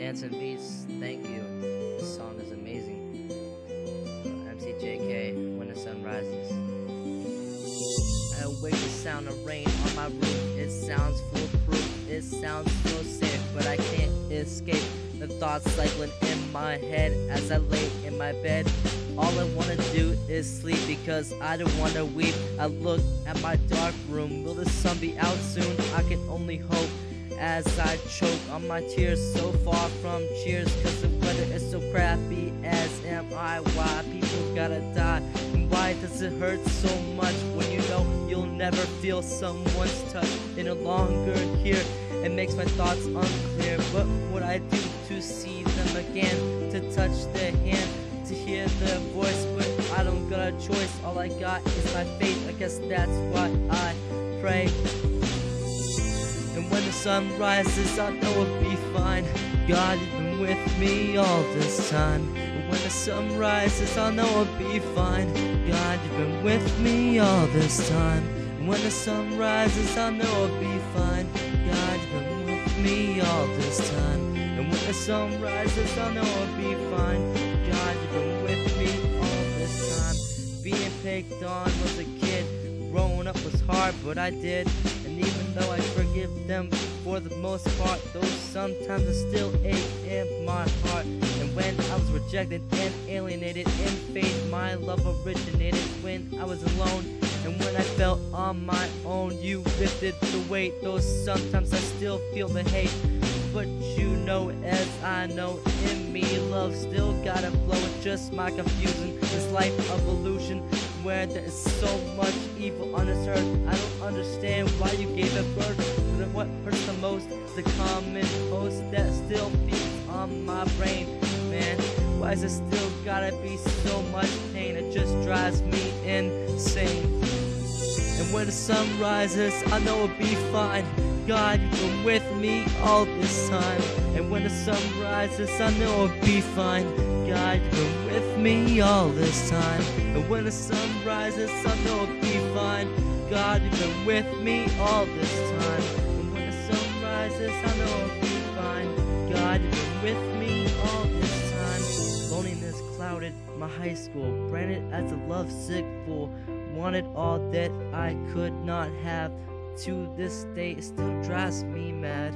Danson beats. Thank you. This song is amazing. mcjk, When the Sun Rises. I awake the sound of rain on my roof. It sounds foolproof. It sounds so safe, but I can't escape the thoughts cycling in my head as I lay in my bed. All I wanna do is sleep because I don't wanna weep. I look at my dark room. Will the sun be out soon? I can only hope as I choke on my tears, so far from cheers, cause the weather is so crappy, as am I. Why people gotta die, and why does it hurt so much when you know you'll never feel someone's touch any longer here? It makes my thoughts unclear. What would I do to see them again, to touch their hand, to hear their voice? But I don't got a choice, all I got is my faith. I guess that's why I pray. And when the sun rises, I know it'll be fine. God, you've been with me all this time. And when the sun rises, I know it'll be fine. God, you've been with me all this time. And when the sun rises, I know it'll be fine. God, you've been with me all this time. And when the sun rises, I know it'll be fine. God, you've been with me all this time. Being picked on was a kid. Growing up was hard, but I did. And even though I forgive them for the most part, though sometimes I still ache in my heart. And when I was rejected and alienated in faith, my love originated when I was alone. And when I felt on my own, you lifted the weight. Though sometimes I still feel the hate, but you know, as I know, in me love still gotta flow. It's just my confusion, this life evolution, where there is so much evil on this earth. I don't understand why you gave it birth. But what hurts the most is the common host that still feeds on my brain. Man, why is it still gotta be so much pain? It just drives me insane. And when the sun rises, I know it'll be fine. God, you've been with me all this time. And when the sun rises, I know it'll be fine. God, you've been with me all this time. And when the sun rises, I know it'll be fine. God, you've been with me all this time. And when the sun rises, I know it'll be fine. God, you've been with me all this time. Loneliness clouded my high school, branded as a lovesick fool. Wanted all that I could not have. To this day, it still drives me mad.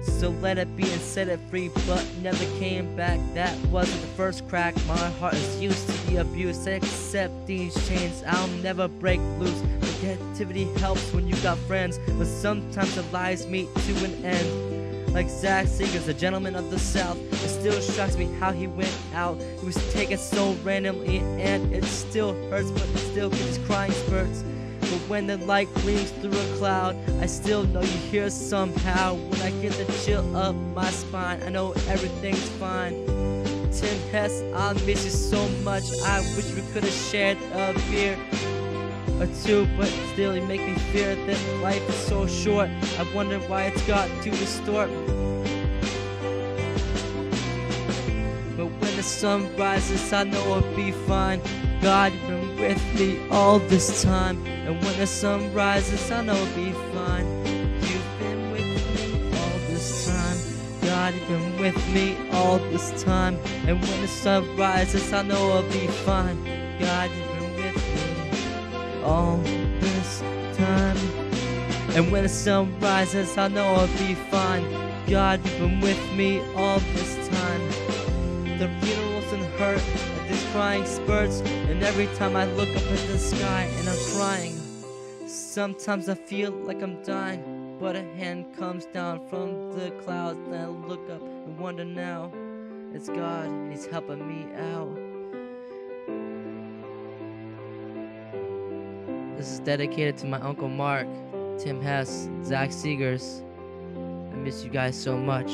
So let it be and set it free, but never came back. That wasn't the first crack. My heart is used to the abuse. I accept these chains, I'll never break loose. Negativity helps when you got friends, but sometimes the lies meet to an end. Like Zach Seegers, the gentleman of the South, it still shocks me how he went out. He was taken so randomly, and it still hurts, but still gives crying spurts. But when the light gleams through a cloud, I still know you're here somehow. When I get the chill up my spine, I know everything's fine. Tim Hess, I'll miss you so much. I wish we could have shared a beer or two, but still you make me fear that life is so short. I wonder why it's got to distort. But when the sun rises, I know it'll be fine. God, you've been with me all this time. And when the sun rises, I know it'll be fine. You've been with me all this time. God, you've been with me all this time. And when the sun rises, I know it'll be fine. God, you've been with me all this time. And when the sun rises, I know it'll be fine. God, you've been with me all this time. The funerals and hurt, these crying spurts, and every time I look up at the sky and I'm crying. Sometimes I feel like I'm dying, but a hand comes down from the clouds, and I look up and wonder now, it's God, and He's helping me out. This is dedicated to my Uncle Mark, Tim Hess, Zach Seegers. I miss you guys so much.